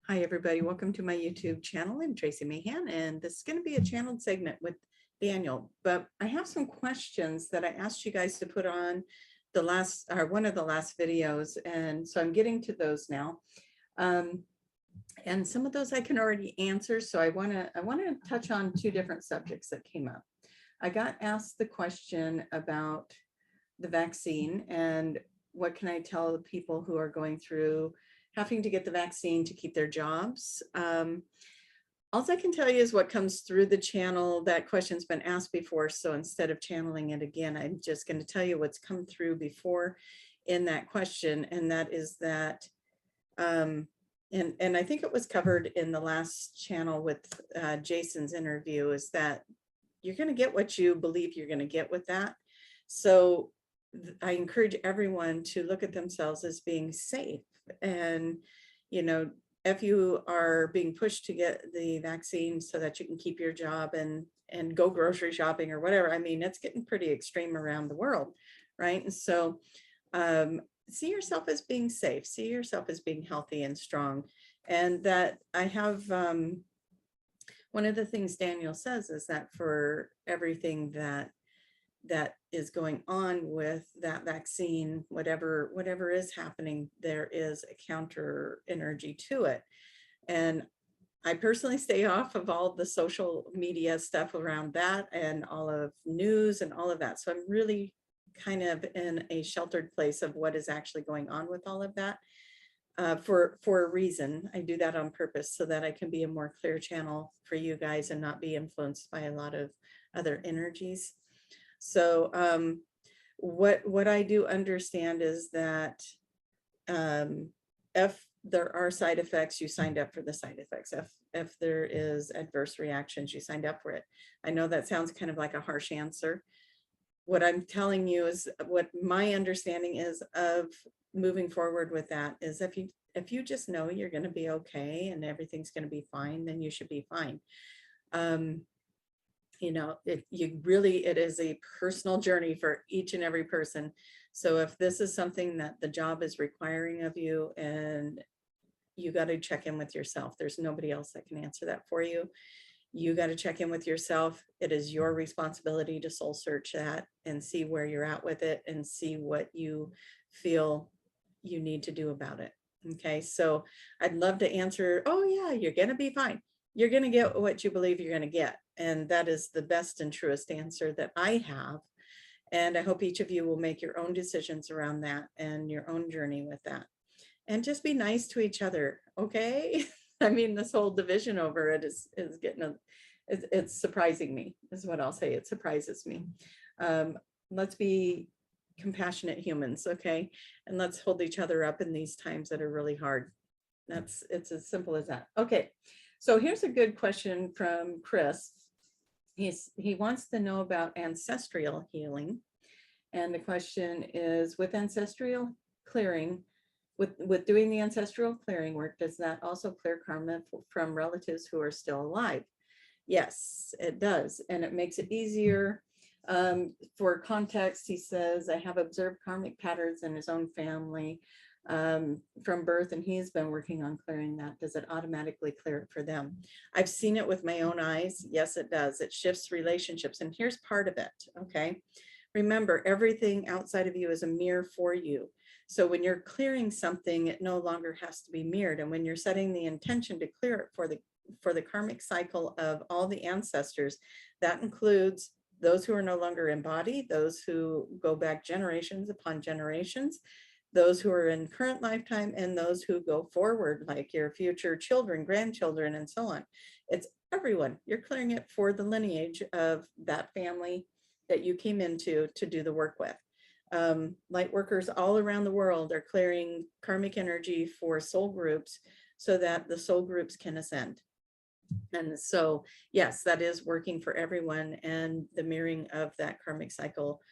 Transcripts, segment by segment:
Hi, everybody. Welcome to my YouTube channel. I'm Tracie Mahan, and this is going to be a channeled segment with Daniel. But I have some questions that I asked you guys to put on the last, or one of the last videos, and so I'm getting to those now. And some of those I can already answer. So I want to touch on two different subjects that came up. I got asked the question about the vaccine and what can I tell the people who are going through having to get the vaccine to keep their jobs. All I can tell you is what comes through the channel. That question's been asked before, so instead of channeling it again, I'm just going to tell you what's come through before in that question, and that is that, and I think it was covered in the last channel with Jason's interview, is that you're going to get what you believe you're going to get with that. So I encourage everyone to look at themselves as being safe. And, you know, if you are being pushed to get the vaccine so that you can keep your job and go grocery shopping or whatever, I mean, it's getting pretty extreme around the world, right? And so see yourself as being safe, see yourself as being healthy and strong. And that I have, one of the things Daniel says is that for everything that is going on with that vaccine, whatever is happening, there is a counter energy to it. And I personally stay off of all the social media stuff around that and all of news and all of that. So I'm really kind of in a sheltered place of what is actually going on with all of that. For a reason. I do that on purpose so that I can be a more clear channel for you guys and not be influenced by a lot of other energies. So what I do understand is that if there are side effects, you signed up for the side effects. If there is adverse reactions, you signed up for it. I know that sounds kind of like a harsh answer. What I'm telling you is what my understanding is of moving forward with that is if you just know you're going to be okay and everything's going to be fine, then you should be fine. You know, it is a personal journey for each and every person. So if this is something that the job is requiring of you, and you got to check in with yourself, there's nobody else that can answer that for you. You got to check in with yourself. It is your responsibility to soul search that and see where you're at with it and see what you feel you need to do about it. Okay, so I'd love to answer, oh yeah, you're going to be fine. You're going to get what you believe you're going to get. And that is the best and truest answer that I have. And I hope each of you will make your own decisions around that and your own journey with that. And just be nice to each other, okay? I mean, this whole division over it is getting it's surprising me, is what I'll say. It surprises me. Let's be compassionate humans, okay? And let's hold each other up in these times that are really hard. It's as simple as that. Okay, so here's a good question from Chris. He wants to know about ancestral healing. And the question is, with ancestral clearing, with doing the ancestral clearing work, does that also clear karma from relatives who are still alive? Yes, it does. And it makes it easier. For context, he says, I have observed karmic patterns in his own family from birth, and he's been working on clearing that. Does it automatically clear it for them? I've seen it with my own eyes. Yes, it does. It shifts relationships. And here's part of it, okay? Remember, everything outside of you is a mirror for you. So when you're clearing something, it no longer has to be mirrored. And when you're setting the intention to clear it for the karmic cycle of all the ancestors, that includes those who are no longer in body, those who go back generations upon generations, those who are in current lifetime, and those who go forward, like your future children, grandchildren, and so on. It's everyone. You're clearing it for the lineage of that family that you came into to do the work with. Light workers all around the world are clearing karmic energy for soul groups so that the soul groups can ascend. And so, yes, that is working for everyone, and the mirroring of that karmic cycle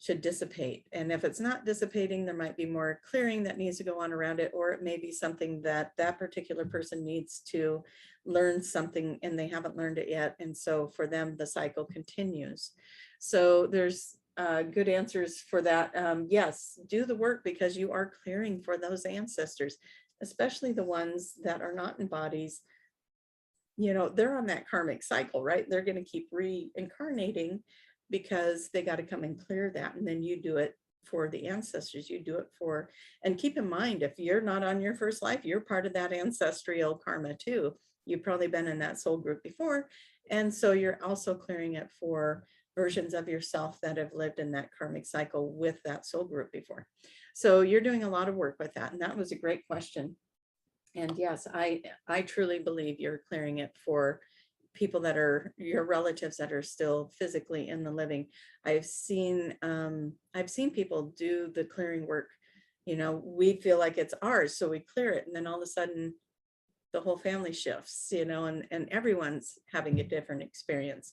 should dissipate. And if it's not dissipating, there might be more clearing that needs to go on around it, or it may be something that that particular person needs to learn something and they haven't learned it yet. And so for them, the cycle continues. So there's good answers for that. Yes, do the work because you are clearing for those ancestors. especially the ones that are not in bodies, they're on that karmic cycle, right? They're going to keep reincarnating because they got to come and clear that. And then you do it for the ancestors, you do it for, and keep in mind, if you're not on your first life, you're part of that ancestral karma too. You've probably been in that soul group before. And so you're also clearing it for versions of yourself that have lived in that karmic cycle with that soul group before. So you're doing a lot of work with that. And that was a great question. And yes, I truly believe you're clearing it for people that are your relatives that are still physically in the living. I've seen people do the clearing work. We feel like it's ours, so we clear it, and then all of a sudden the whole family shifts, and everyone's having a different experience.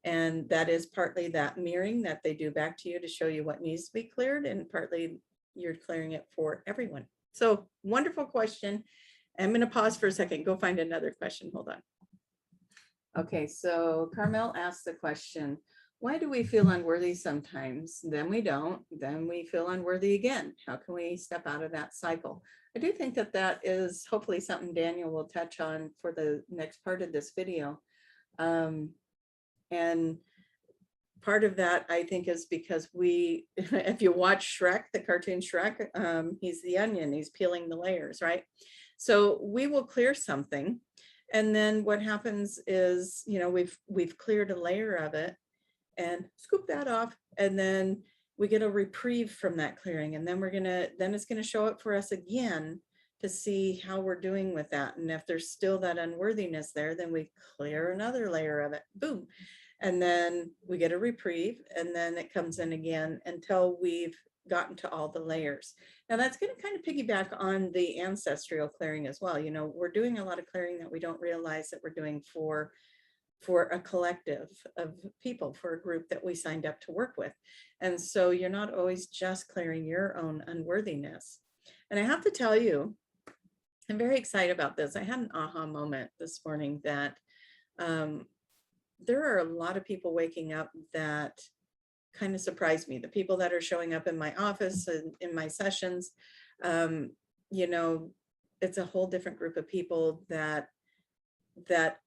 And that is partly that mirroring that they do back to you to show you what needs to be cleared, and partly you're clearing it for everyone. So wonderful question. I'm going to pause for a second, go find another question. Hold on. Okay, so Carmel asked the question, why do we feel unworthy sometimes? Then we don't, then we feel unworthy again. How can we step out of that cycle? I do think that that is hopefully something Daniel will touch on for the next part of this video. And part of that, I think, is because if you watch Shrek, the cartoon Shrek, he's the onion, he's peeling the layers, right? So we will clear something. And then what happens is, we've cleared a layer of it and scoop that off. And then we get a reprieve from that clearing. And then it's going to show up for us again to see how we're doing with that. And if there's still that unworthiness there, then we clear another layer of it. Boom. And then we get a reprieve, and then it comes in again until we've gotten to all the layers. Now that's going to kind of piggyback on the ancestral clearing as well. We're doing a lot of clearing that we don't realize that we're doing for a collective of people, for a group that we signed up to work with. And so you're not always just clearing your own unworthiness. And I have to tell you, I'm very excited about this. I had an aha moment this morning that there are a lot of people waking up that kind of surprised me. The people that are showing up in my office and in my sessions, it's a whole different group of people that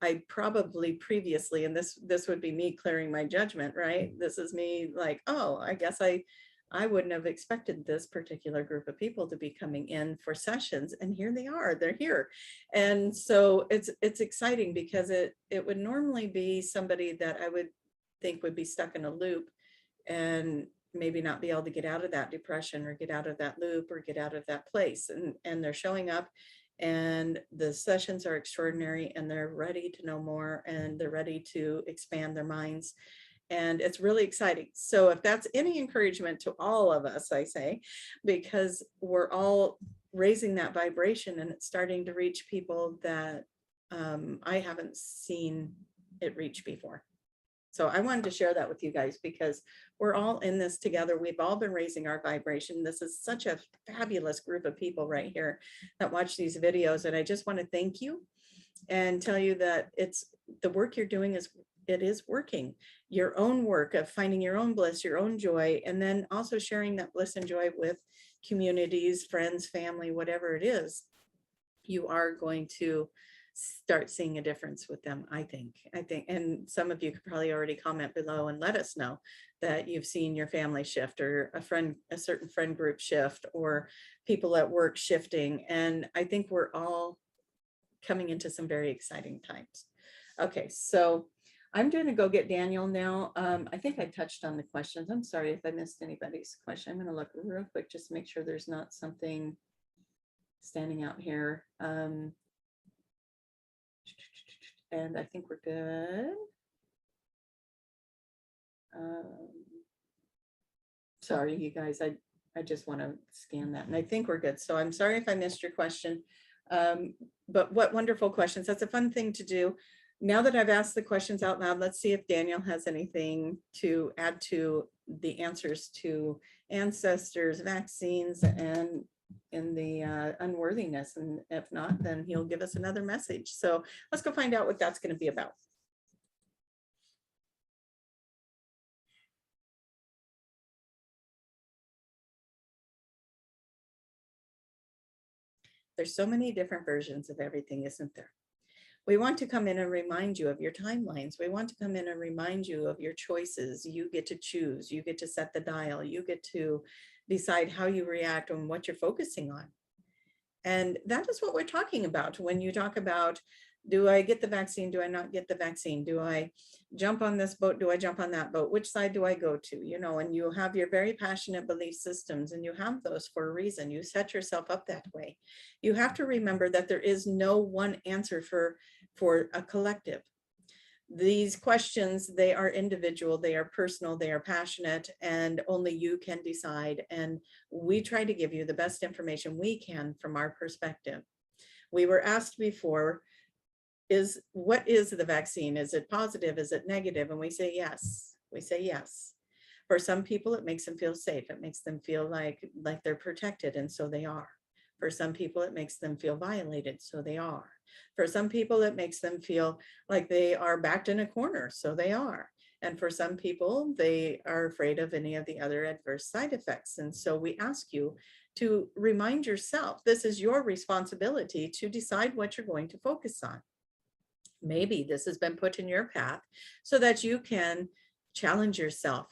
I probably previously, and this would be me clearing my judgment, right? This is me like, oh, I guess I wouldn't have expected this particular group of people to be coming in for sessions, and here they are, they're here. And so it's exciting because it would normally be somebody that I would think would be stuck in a loop and maybe not be able to get out of that depression or get out of that loop or get out of that place. And they're showing up, and the sessions are extraordinary, and they're ready to know more, and they're ready to expand their minds. And it's really exciting. So if that's any encouragement to all of us, I say, because we're all raising that vibration, and it's starting to reach people that I haven't seen it reach before. So I wanted to share that with you guys because we're all in this together. We've all been raising our vibration. This is such a fabulous group of people right here that watch these videos. And I just want to thank you and tell you that it's the work you're doing is working. Your own work of finding your own bliss, your own joy, and then also sharing that bliss and joy with communities, friends, family, whatever it is, you are going to start seeing a difference with them, I think, and some of you could probably already comment below and let us know that you've seen your family shift, or a certain friend group shift, or people at work shifting. And I think we're all coming into some very exciting times. Okay, so I'm going to go get Daniel now. I think I touched on the questions. I'm sorry if I missed anybody's question. I'm going to look real quick just to make sure there's not something standing out here. And I think we're good. Sorry, you guys, I just want to scan that, and I think we're good. So I'm sorry if I missed your question, but what wonderful questions. That's a fun thing to do. Now that I've asked the questions out loud, let's see if Daniel has anything to add to the answers to ancestors, vaccines, and in the unworthiness. And if not, then he'll give us another message. So let's go find out what that's going to be about. There's so many different versions of everything, isn't there? We want to come in and remind you of your timelines. We want to come in and remind you of your choices. You get to choose, you get to set the dial, you get to decide how you react and what you're focusing on. And that is what we're talking about when you talk about, do I get the vaccine? Do I not get the vaccine? Do I jump on this boat? Do I jump on that boat? Which side do I go to? You know, and you have your very passionate belief systems, and you have those for a reason. You set yourself up that way. You have to remember that there is no one answer for a collective. These questions, they are individual, they are personal, they are passionate, and only you can decide. And we try to give you the best information we can from our perspective. We were asked before, what is the vaccine? Is it positive? Is it negative? And we say yes. We say yes. For some people, it makes them feel safe. It makes them feel like they're protected, and so they are. For some people, it makes them feel violated, so they are. For some people, it makes them feel like they are backed in a corner, so they are. And for some people, they are afraid of any of the other adverse side effects. And so we ask you to remind yourself, this is your responsibility to decide what you're going to focus on. Maybe this has been put in your path so that you can challenge yourself.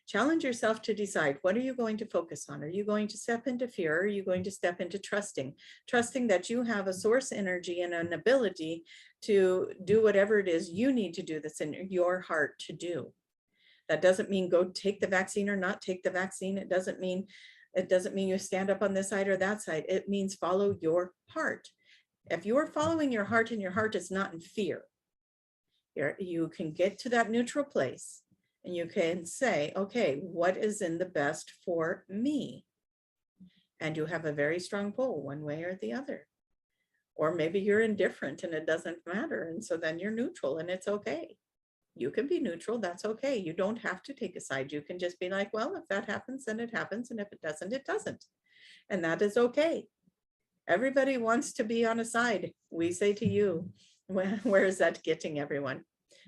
Challenge yourself to decide, what are you going to focus on? Are you going to step into fear? Or are you going to step into trusting? Trusting that you have a source energy and an ability to do whatever it is you need to do that's in your heart to do. That doesn't mean go take the vaccine or not take the vaccine. It doesn't mean you stand up on this side or that side. It means follow your heart. If you're following your heart and your heart is not in fear, you can get to that neutral place and you can say, okay, what is in the best for me? And you have a very strong pull one way or the other. Or maybe you're indifferent and it doesn't matter. And so then you're neutral and it's okay. You can be neutral, that's okay. You don't have to take a side. You can just be like, well, if that happens, then it happens. And if it doesn't, it doesn't. And that is okay. Everybody wants to be on a side. We say to you, where is that getting everyone?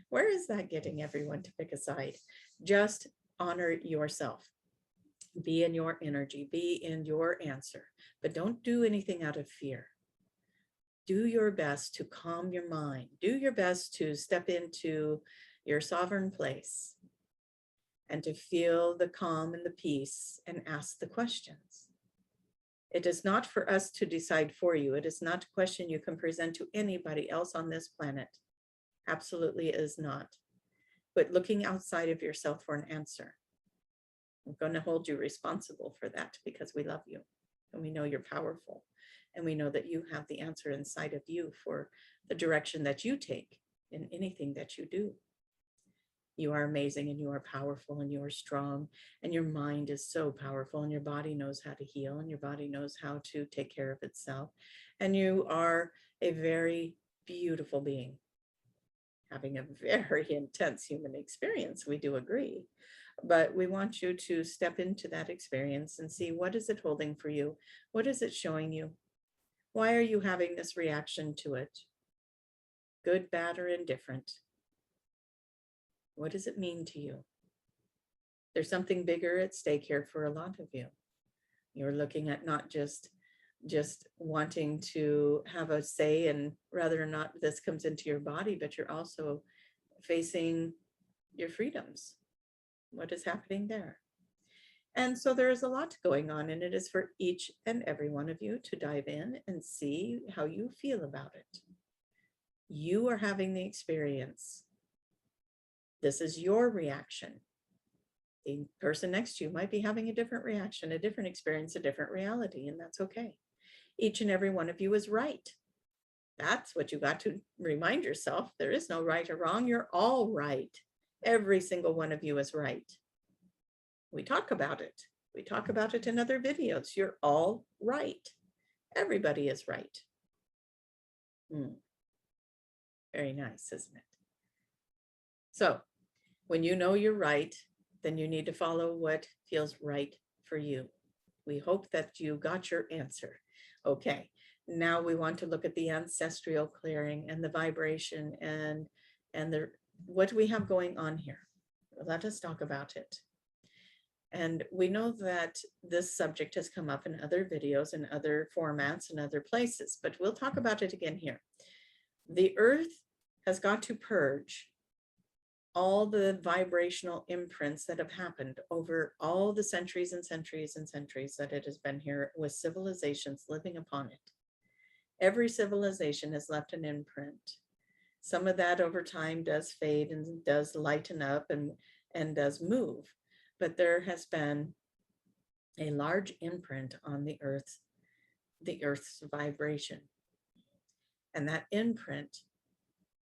Where is that getting everyone to pick a side? Just honor yourself. Be in your energy, be in your answer, but don't do anything out of fear. Do your best to calm your mind. Do your best to step into your sovereign place and to feel the calm and the peace and ask the questions. It is not for us to decide for you. It is not a question you can present to anybody else on this planet. Absolutely is not. But looking outside of yourself for an answer. I'm going to hold you responsible for that because we love you and we know you're powerful and we know that you have the answer inside of you for the direction that you take in anything that you do. You are amazing and you are powerful and you are strong and your mind is so powerful and your body knows how to heal and your body knows how to take care of itself. And you are a very beautiful being, having a very intense human experience. We do agree, but we want you to step into that experience and see, what is it holding for you? What is it showing you? Why are you having this reaction to it? Good, bad, or indifferent? What does it mean to you? There's something bigger at stake here for a lot of you. You're looking at not just wanting to have a say in whether or not this comes into your body, but you're also facing your freedoms. What is happening there? And so there is a lot going on, and it is for each and every one of you to dive in and see how you feel about it. You are having the experience. This is your reaction. The person next to you might be having a different reaction, a different experience, a different reality, and that's okay. Each and every one of you is right. That's what you got to remind yourself. There is no right or wrong. You're all right. Every single one of you is right. We talk about it. We talk about it in other videos. You're all right. Everybody is right. Very nice, isn't it? So when you know you're right, then you need to follow what feels right for you. We hope that you got your answer. Okay, now we want to look at the ancestral clearing and the vibration and what we have going on here. Let us talk about it. And we know that this subject has come up in other videos and other formats and other places, but we'll talk about it again here. The earth has got to purge all the vibrational imprints that have happened over all the centuries and centuries and centuries that it has been here, with civilizations living upon it. Every civilization has left an imprint. Some of that over time does fade and does lighten up and does move, but there has been a large imprint on the earth's vibration. And that imprint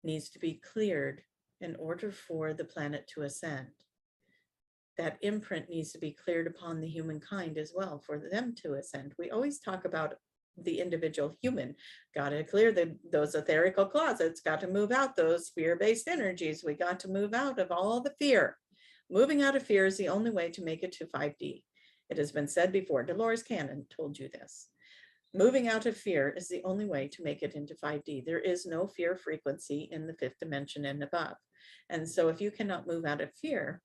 needs to be cleared in order for the planet to ascend. That imprint needs to be cleared upon the humankind as well for them to ascend. We always talk about the individual human, got to clear those etherical closets, got to move out those fear-based energies. We got to move out of all the fear. Moving out of fear is the only way to make it to 5D. It has been said before. Dolores Cannon told you this. Moving out of fear is the only way to make it into 5D. There is no fear frequency in the 5th dimension and above. And so if you cannot move out of fear,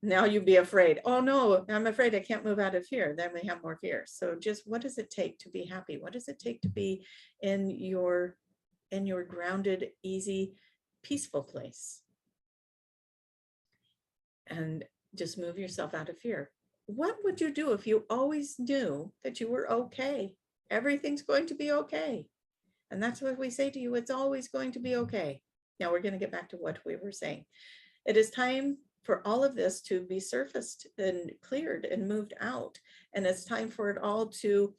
now you'd be afraid. Oh no, I'm afraid I can't move out of fear. Then we have more fear. So just what does it take to be happy? What does it take to be in your grounded, easy, peaceful place? And just move yourself out of fear. What would you do if you always knew that you were okay? Everything's going to be okay. And that's what we say to you. It's always going to be okay. Now we're going to get back to what we were saying. It is time for all of this to be surfaced and cleared and moved out. And it's time for it all to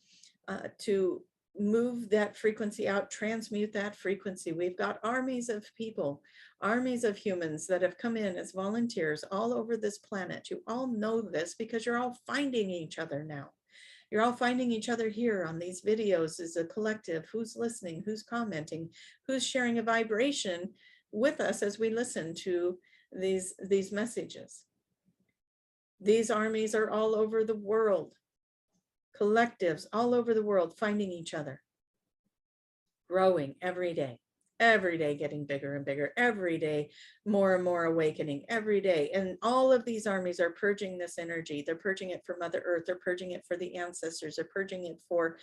move that frequency out, transmute that frequency. We've got armies of people, armies of humans that have come in as volunteers all over this planet. You all know this because you're all finding each other now. You're all finding each other here on these videos as a collective. Who's listening, who's commenting, who's sharing a vibration with us as we listen to these messages. These armies are all over the world, collectives all over the world finding each other, growing every day getting bigger and bigger, every day more and more awakening, every day. And all of these armies are purging this energy. They're purging it for Mother Earth, they're purging it for the ancestors, they're purging it for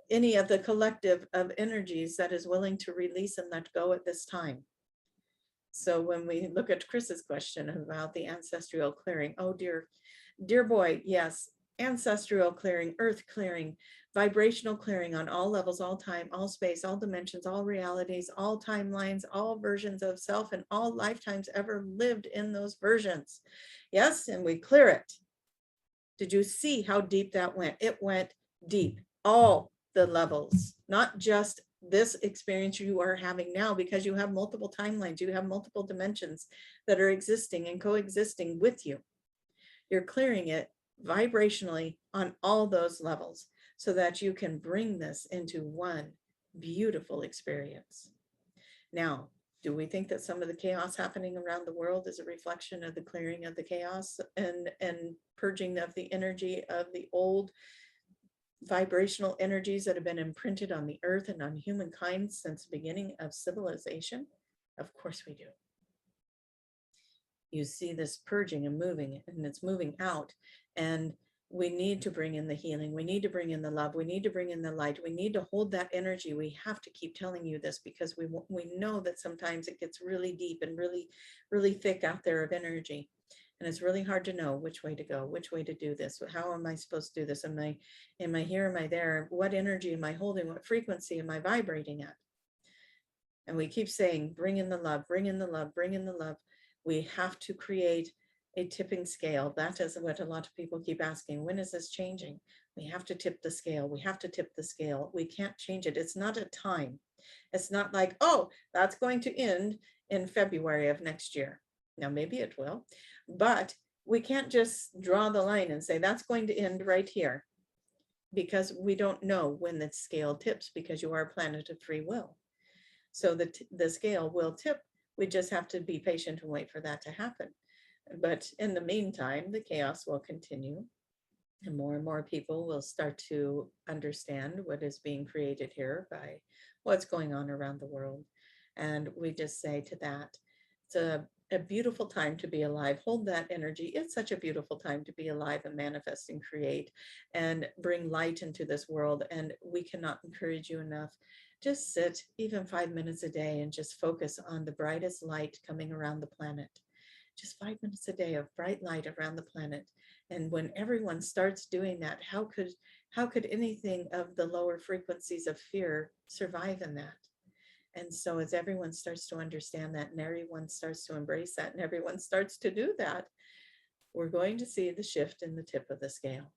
any of the collective of energies that is willing to release and let go at this time. So when we look at Chris's question about the ancestral clearing, oh dear boy, yes, ancestral clearing, earth clearing, vibrational clearing on all levels, all time, all space, all dimensions, all realities, all timelines, all versions of self, and all lifetimes ever lived in those versions. Yes, and we clear it. Did you see how deep that went? It went deep, all the levels, not just this experience you are having now, because you have multiple timelines, you have multiple dimensions that are existing and coexisting with you. You're clearing it vibrationally on all those levels so that you can bring this into one beautiful experience. Now, do we think that some of the chaos happening around the world is a reflection of the clearing of the chaos and purging of the energy of the old vibrational energies that have been imprinted on the earth and on humankind since the beginning of civilization? Of course we do. You see this purging and moving, and it's moving out. And we need to bring in the healing. We need to bring in the love. We need to bring in the light. We need to hold that energy. We have to keep telling you this because we know that sometimes it gets really deep and really, really thick out there of energy. And it's really hard to know which way to go, which way to do this. How am I supposed to do this? Am I here? Am I there? What energy am I holding? What frequency am I vibrating at? And we keep saying, bring in the love, bring in the love, bring in the love. We have to create a tipping scale. That is what a lot of people keep asking. When is this changing? We have to tip the scale. We have to tip the scale. We can't change it. It's not a time. It's not like, oh, that's going to end in February of next year. Now, maybe it will, but we can't just draw the line and say that's going to end right here, because we don't know when the scale tips, because you are a planet of free will. So the scale will tip. We just have to be patient and wait for that to happen. But in the meantime, the chaos will continue, and more people will start to understand what is being created here by what's going on around the world. And we just say to that, a beautiful time to be alive. Hold that energy. It's such a beautiful time to be alive and manifest and create and bring light into this world. And we cannot encourage you enough. Just sit even 5 minutes a day and just focus on the brightest light coming around the planet. Just 5 minutes a day of bright light around the planet. And when everyone starts doing that, how could anything of the lower frequencies of fear survive in that? And so as everyone starts to understand that, and everyone starts to embrace that, and everyone starts to do that, we're going to see the shift in the tip of the scale.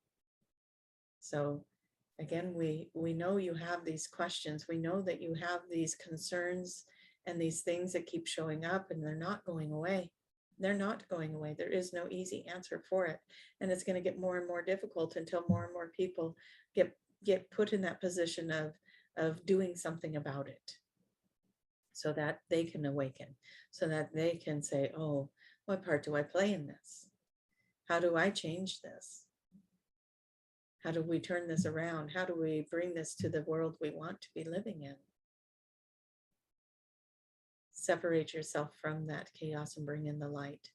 So again, we know you have these questions. We know that you have these concerns and these things that keep showing up, and they're not going away. They're not going away. There is no easy answer for it. And it's going to get more and more difficult until more and more people get put in that position of doing something about it, so that they can awaken, so that they can say, oh, what part do I play in this? How do I change this? How do we turn this around? How do we bring this to the world we want to be living in? Separate yourself from that chaos and bring in the light.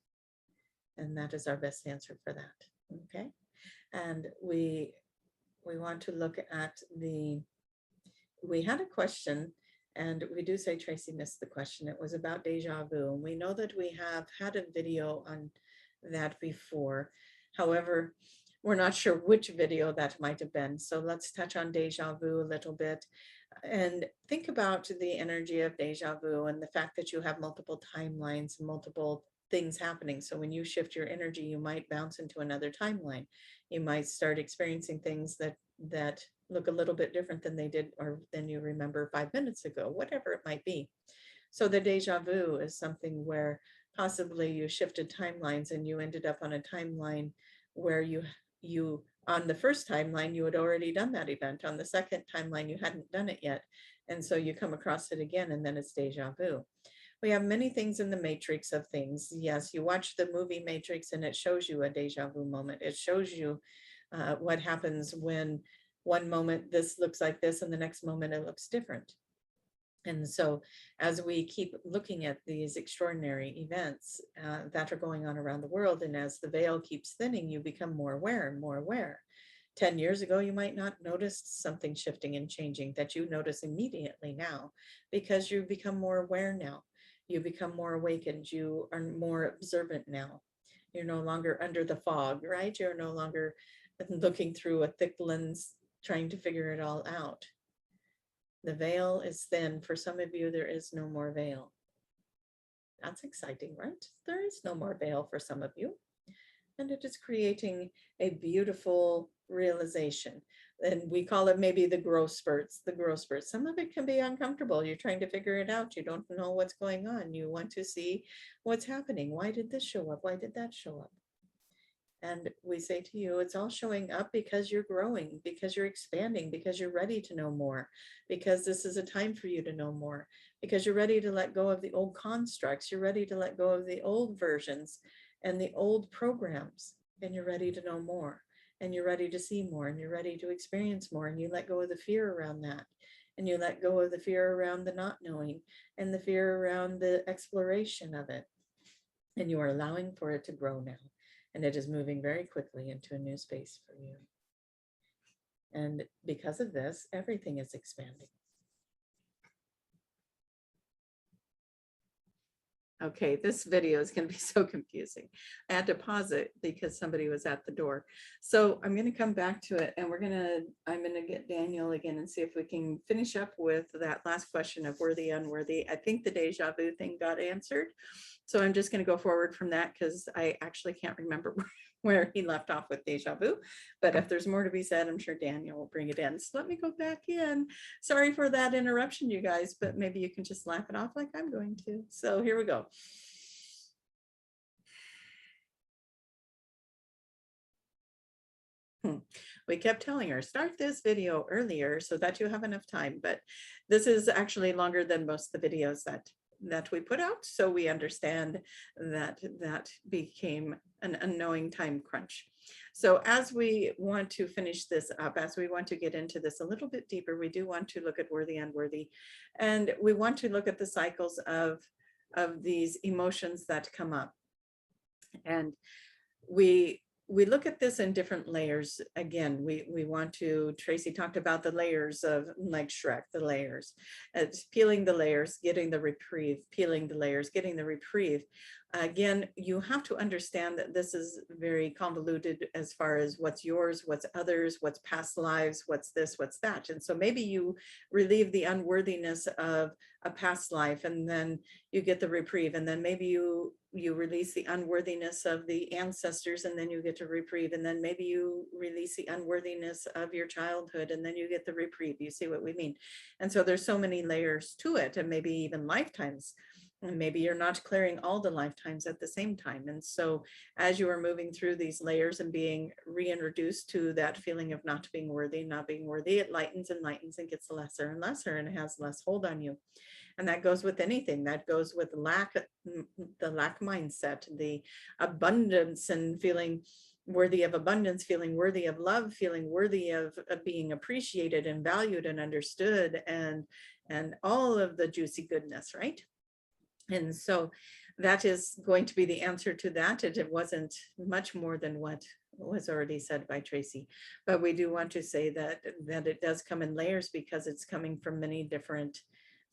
And that is our best answer for that. Okay. And we want to look at we had a question, and we do say Tracie missed the question. It was about deja vu. And we know that we have had a video on that before. However, we're not sure which video that might have been. So let's touch on deja vu a little bit and think about the energy of deja vu and the fact that you have multiple timelines, multiple things happening. So when you shift your energy, you might bounce into another timeline. You might start experiencing things that look a little bit different than they did or than you remember 5 minutes ago, whatever it might be. So the deja vu is something where possibly you shifted timelines and you ended up on a timeline where you on the first timeline, you had already done that event. On the second timeline, you hadn't done it yet. And so you come across it again, and then it's deja vu. We have many things in the matrix of things. Yes, you watch the movie Matrix and it shows you a deja vu moment. It shows you what happens when one moment this looks like this and the next moment it looks different. And so as we keep looking at these extraordinary events that are going on around the world, and as the veil keeps thinning, you become more aware and more aware. 10 years ago, you might not notice something shifting and changing that you notice immediately now, because you become more aware now. You become more awakened. You are more observant now. You're no longer under the fog, right? You're no longer looking through a thick lens, trying to figure it all out. The veil is thin. For some of you, there is no more veil. That's exciting, right? There is no more veil for some of you. And it is creating a beautiful realization. And we call it maybe the growth spurts, the growth spurts. Some of it can be uncomfortable. You're trying to figure it out. You don't know what's going on. You want to see what's happening. Why did this show up? Why did that show up? And we say to you, it's all showing up because you're growing, because you're expanding, because you're ready to know more, because this is a time for you to know more, because you're ready to let go of the old constructs. You're ready to let go of the old versions and the old programs, and you're ready to know more, and you're ready to see more, and you're ready to experience more, and you let go of the fear around that, and you let go of the fear around the not knowing and the fear around the exploration of it, and you are allowing for it to grow now. And it is moving very quickly into a new space for you. And because of this, everything is expanding. Okay, this video is going to be so confusing. I had to pause it because somebody was at the door. So I'm going to come back to it, and I'm going to get Daniel again and see if we can finish up with that last question of worthy, unworthy. I think the deja vu thing got answered. So I'm just going to go forward from that because I actually can't remember where he left off with deja vu. But if there's more to be said, I'm sure Daniel will bring it in. So let me go back in. Sorry for that interruption, you guys, but maybe you can just laugh it off like I'm going to. So here we go. We kept telling her, start this video earlier so that you have enough time. But this is actually longer than most of the videos that we put out. So we understand that that became an unknowing time crunch. So as we want to finish this up, as we want to get into this a little bit deeper, we do want to look at worthy, unworthy, and we want to look at the cycles of of these emotions that come up. And we look at this in different layers. Again, we want to, Tracie talked about the layers of, like Shrek, the layers. It's peeling the layers, getting the reprieve, peeling the layers, getting the reprieve. Again, you have to understand that this is very convoluted as far as what's yours, what's others, what's past lives, what's this, what's that. And so maybe you relieve the unworthiness of a past life, and then you get the reprieve, and then maybe you release the unworthiness of the ancestors, and then you get to reprieve, and then maybe you release the unworthiness of your childhood, and then you get the reprieve. You see what we mean? And so there's so many layers to it, and maybe even lifetimes, and maybe you're not clearing all the lifetimes at the same time. And so as you are moving through these layers and being reintroduced to that feeling of not being worthy, not being worthy, it lightens and lightens and gets lesser and lesser, and it has less hold on you. And that goes with anything. That goes with lack, the lack mindset, the abundance, and feeling worthy of abundance, feeling worthy of love, feeling worthy of being appreciated and valued and understood, and all of the juicy goodness, right? And so that is going to be the answer to that. It wasn't much more than what was already said by Tracie, but we do want to say that it does come in layers, because it's coming from many different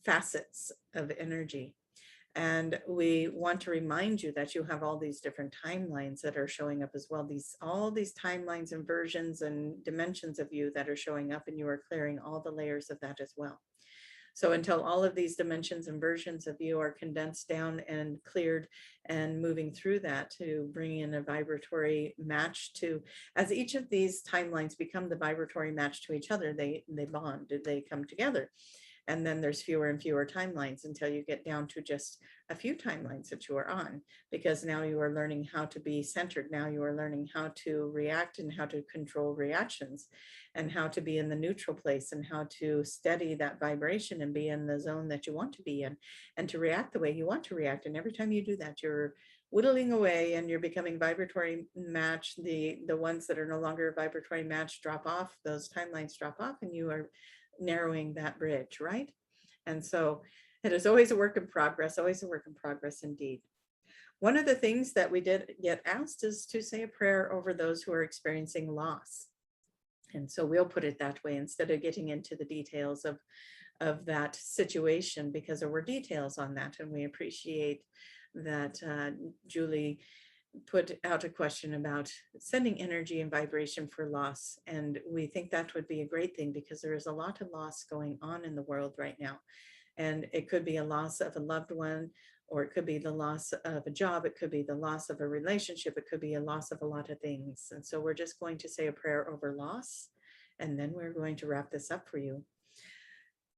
facets of energy. And we want to remind you that you have all these different timelines that are showing up as well. All these timelines and versions and dimensions of you that are showing up, and you are clearing all the layers of that as well. So until all of these dimensions and versions of you are condensed down and cleared, and moving through that to bring in a vibratory match to, as each of these timelines become the vibratory match to each other, they bond, they come together. And then there's fewer and fewer timelines until you get down to just a few timelines that you are on, because now you are learning how to be centered. Now you are learning how to react and how to control reactions, and how to be in the neutral place, and how to steady that vibration and be in the zone that you want to be in, and to react the way you want to react. And every time you do that, you're whittling away, and you're becoming vibratory match. The ones that are no longer vibratory match drop off, those timelines drop off, and you are narrowing that bridge, right? And so it is always a work in progress, always a work in progress indeed. One of the things that we did get asked is to say a prayer over those who are experiencing loss. And so we'll put it that way instead of getting into the details of that situation, because there were details on that, and we appreciate that Julie put out a question about sending energy and vibration for loss. And we think that would be a great thing, because there is a lot of loss going on in the world right now. And it could be a loss of a loved one, or it could be the loss of a job. It could be the loss of a relationship. It could be a loss of a lot of things. And so we're just going to say a prayer over loss, and then we're going to wrap this up for you.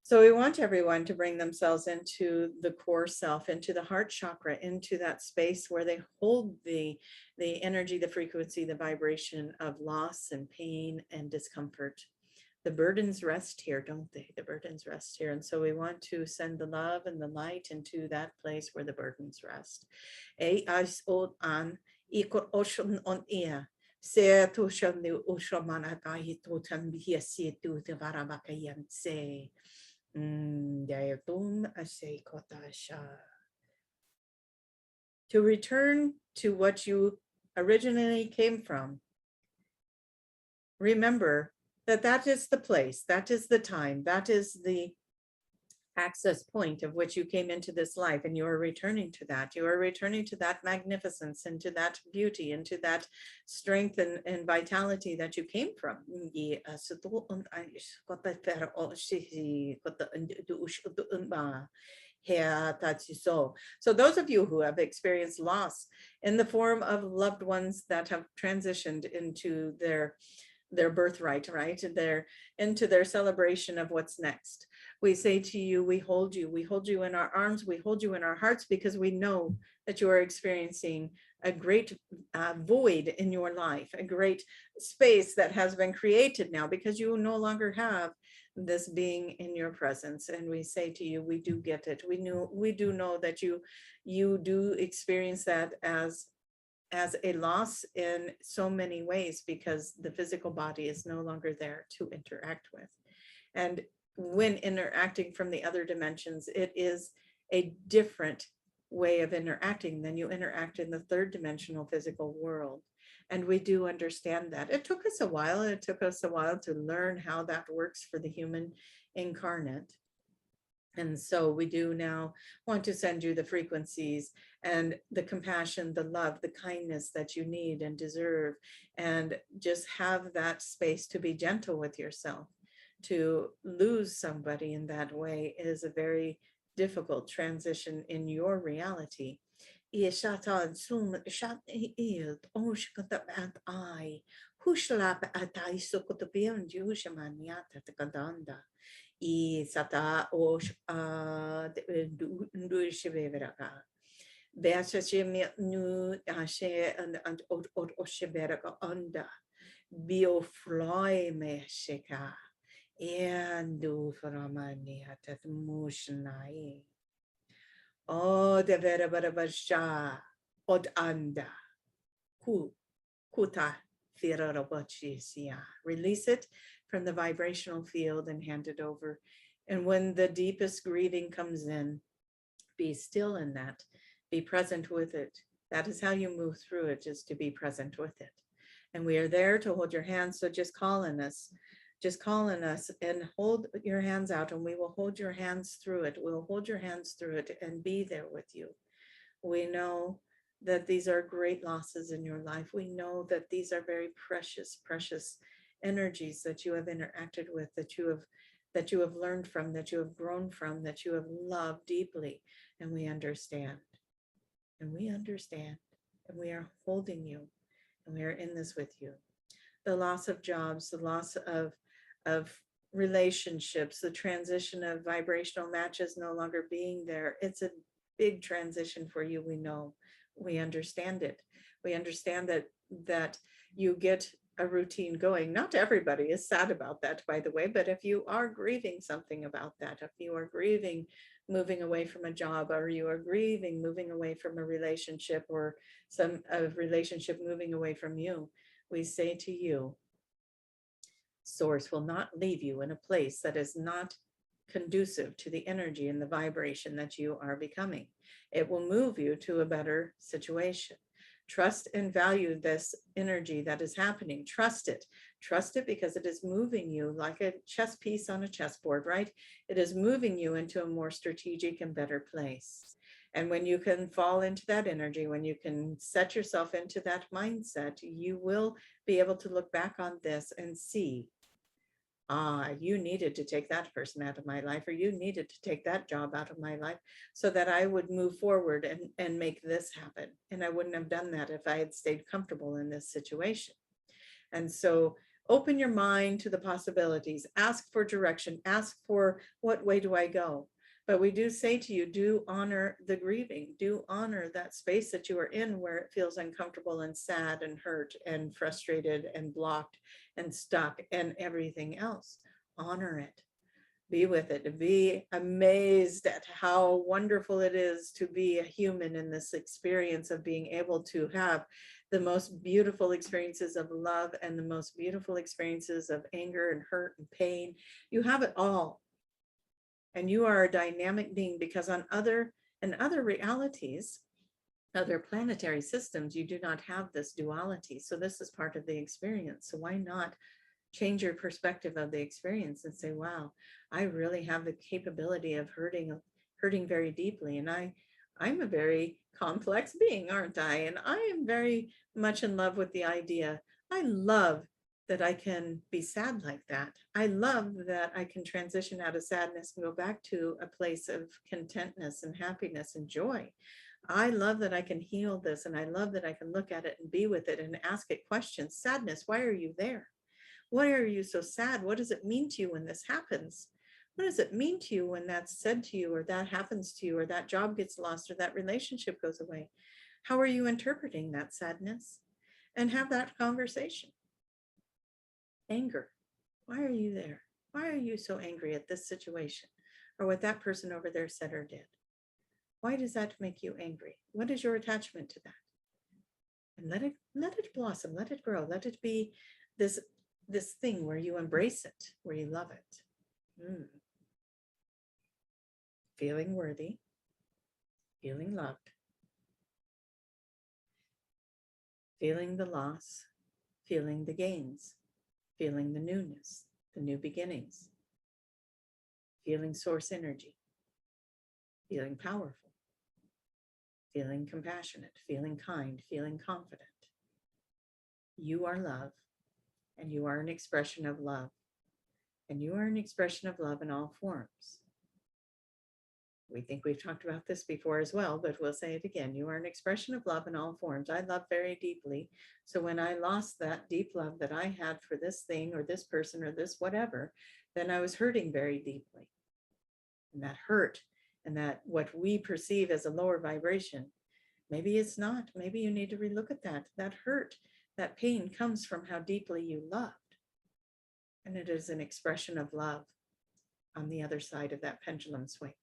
So we want everyone to bring themselves into the core self, into the heart chakra, into that space where they hold the energy, the frequency, the vibration of loss and pain and discomfort. The burdens rest here, don't they? The burdens rest here. And so we want to send the love and the light into that place where the burdens rest. Se tu shamni ushamana kai tu tambia si tu te varabakayan se. To return to what you originally came from, remember that is the place, that is the time, that is the access point of which you came into this life, and you are returning to that. You are returning to that magnificence, into that beauty, into that strength and vitality that you came from. So those of you who have experienced loss in the form of loved ones that have transitioned into their birthright, right? Into their celebration of what's next. We say to you, we hold you in our arms, we hold you in our hearts, because we know that you are experiencing a great void in your life, a great space that has been created now, because you no longer have this being in your presence. And we say to you, we do get it. We do know that you do experience that as a loss in so many ways, because the physical body is no longer there to interact with. And when interacting from the other dimensions, it is a different way of interacting, then you interact in the third dimensional physical world. And we do understand that. It took us a while. It took us a while to learn how that works for the human incarnate. And so we do now want to send you the frequencies and the compassion, the love, the kindness that you need and deserve, and just have that space to be gentle with yourself. To lose somebody in that way is a very difficult transition in your reality. I sata o du shiveraga. Beacha shimmy nu ashe and o shiveraga under. Bio fly me shika. And do for a money at that motion. Oh, the vera barabasha od anda. Kuta. Release it from the vibrational field and hand it over. And when the deepest grieving comes in, be still in that, be present with it. That is how you move through it, just to be present with it. And we are there to hold your hands. So just call on us and hold your hands out, and we will hold your hands through it. We'll hold your hands through it and be there with you. We know that these are great losses in your life. We know that these are very precious, precious energies that you have interacted with, that you have learned from, that you have grown from, that you have loved deeply. And we understand. And we understand. And we are holding you. And we are in this with you. The loss of jobs, the loss of relationships, the transition of vibrational matches no longer being there. It's a big transition for you. We know, we understand it. We understand that you get a routine going. Not everybody is sad about that, by the way, but if you are grieving something about that, if you are grieving moving away from a job, or you are grieving moving away from a relationship, or a relationship moving away from you, we say to you, Source will not leave you in a place that is not conducive to the energy and the vibration that you are becoming. It will move you to a better situation. Trust and value this energy that is happening. Trust it. Trust it because it is moving you like a chess piece on a chessboard, right? It is moving you into a more strategic and better place. And when you can fall into that energy, when you can set yourself into that mindset, you will be able to look back on this and see, you needed to take that person out of my life, or you needed to take that job out of my life so that I would move forward and make this happen. And I wouldn't have done that if I had stayed comfortable in this situation. And so open your mind to the possibilities, ask for direction, ask for what way do I go? But we do say to you, do honor the grieving, do honor that space that you are in where it feels uncomfortable and sad and hurt and frustrated and blocked and stuck and everything else. Honor it, be with it, be amazed at how wonderful it is to be a human in this experience of being able to have the most beautiful experiences of love and the most beautiful experiences of anger and hurt and pain. You have it all. And you are a dynamic being, because in other realities, other planetary systems, you do not have this duality. So this is part of the experience. So why not change your perspective of the experience and say, wow, I really have the capability of hurting very deeply. And I'm a very complex being, aren't I? And I am very much in love with the idea. I love that I can be sad like that. I love that I can transition out of sadness and go back to a place of contentness and happiness and joy. I love that I can heal this, and I love that I can look at it and be with it and ask it questions. Sadness, why are you there? Why are you so sad? What does it mean to you when this happens? What does it mean to you when that's said to you, or that happens to you, or that job gets lost, or that relationship goes away? How are you interpreting that sadness? And have that conversation. Anger. Why are you there? Why are you so angry at this situation, or what that person over there said or did? Why does that make you angry? What is your attachment to that? And let it blossom, let it grow, let it be this thing where you embrace it, where you love it. Feeling worthy. feeling loved, feeling the loss, feeling the gains, feeling the newness, the new beginnings, feeling source energy, feeling powerful, feeling compassionate, feeling kind, feeling confident. You are love, and you are an expression of love, and you are an expression of love in all forms. We think we've talked about this before as well, but we'll say it again. You are an expression of love in all forms. I love very deeply. So when I lost that deep love that I had for this thing or this person or this whatever, then I was hurting very deeply. And that hurt, and that what we perceive as a lower vibration, maybe it's not. Maybe you need to relook at that. That hurt, that pain comes from how deeply you loved. And it is an expression of love on the other side of that pendulum swing.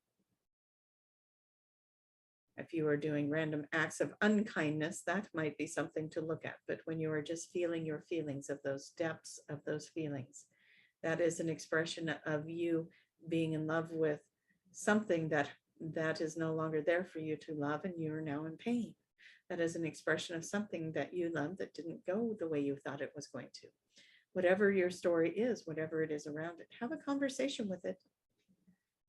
If you are doing random acts of unkindness, that might be something to look at. But when you are just feeling your feelings of those depths of those feelings, that is an expression of you being in love with something that is no longer there for you to love, and you are now in pain. That is an expression of something that you loved that didn't go the way you thought it was going to. Whatever your story is, whatever it is around it, have a conversation with it.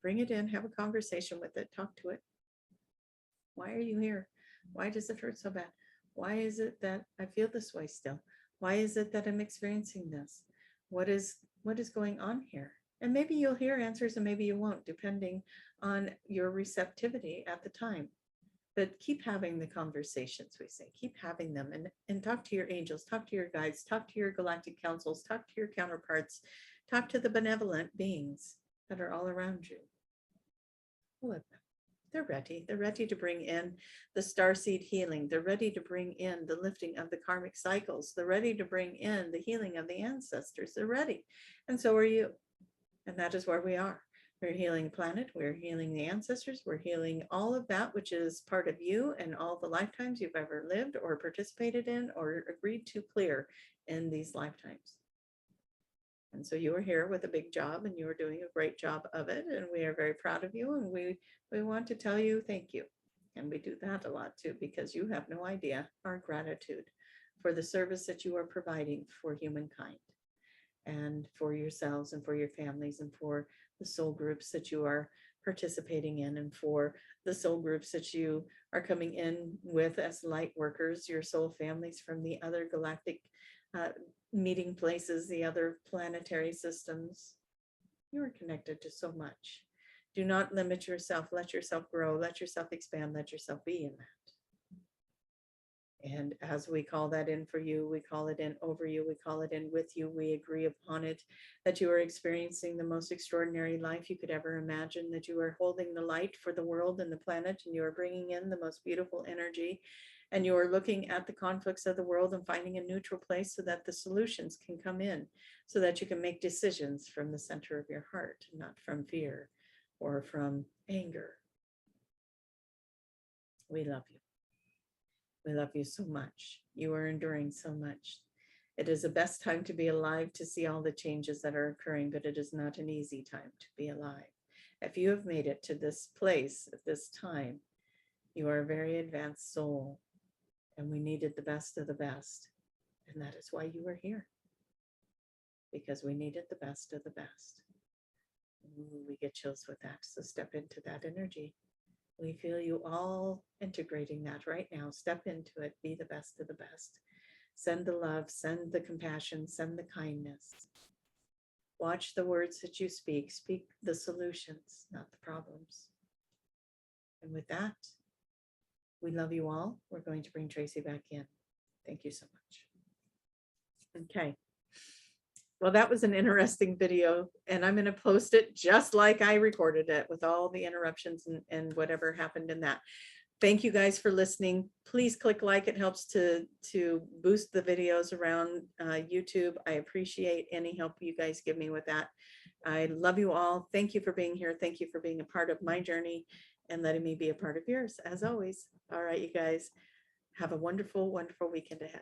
Bring it in, have a conversation with it, talk to it. Why are you here? Why does it hurt so bad? Why is it that I feel this way still? Why is it that I'm experiencing this? What is going on here? And maybe you'll hear answers and maybe you won't, depending on your receptivity at the time. But keep having the conversations, we say. Keep having them, and talk to your angels, talk to your guides, talk to your galactic councils, talk to your counterparts, talk to the benevolent beings that are all around you. Let them. They're ready. They're ready to bring in the starseed healing. They're ready to bring in the lifting of the karmic cycles. They're ready to bring in the healing of the ancestors. They're ready. And so are you. And that is where we are. We're healing the planet. We're healing the ancestors. We're healing all of that which is part of you and all the lifetimes you've ever lived or participated in or agreed to clear in these lifetimes. And so you are here with a big job, and you are doing a great job of it. And we are very proud of you. And we want to tell you thank you. And we do that a lot too, because you have no idea our gratitude for the service that you are providing for humankind and for yourselves and for your families and for the soul groups that you are participating in and for the soul groups that you are coming in with as light workers, your soul families from the other galactic meeting places, the other planetary systems. You are connected to so much. Do not limit yourself. Let yourself grow. Let yourself expand. Let yourself be in that. And as we call that in for you, we call it in over you, we call it in with you, we agree upon it, that you are experiencing the most extraordinary life you could ever imagine, that you are holding the light for the world and the planet, and you are bringing in the most beautiful energy, and you are looking at the conflicts of the world and finding a neutral place so that the solutions can come in, so that you can make decisions from the center of your heart, not from fear or from anger. We love you. We love you so much. You are enduring so much. It is the best time to be alive to see all the changes that are occurring, but it is not an easy time to be alive. If you have made it to this place at this time, you are a very advanced soul, and we needed the best of the best. And that is why you are here, because we needed the best of the best. Ooh, we get chills with that. So step into that energy. We feel you all integrating that right now. Step into it. Be the best of the best. Send the love, send the compassion, send the kindness. Watch the words that you speak. Speak the solutions, not the problems. And with that, we love you all. We're going to bring Tracie back in. Thank you so much. Okay. Well, that was an interesting video, and I'm going to post it just like I recorded it with all the interruptions and whatever happened in that. Thank you guys for listening. Please click like. It helps to boost the videos around YouTube. I appreciate any help you guys give me with that. I love you all. Thank you for being here. Thank you for being a part of my journey and letting me be a part of yours, as always. All right, you guys, have a wonderful, wonderful weekend ahead.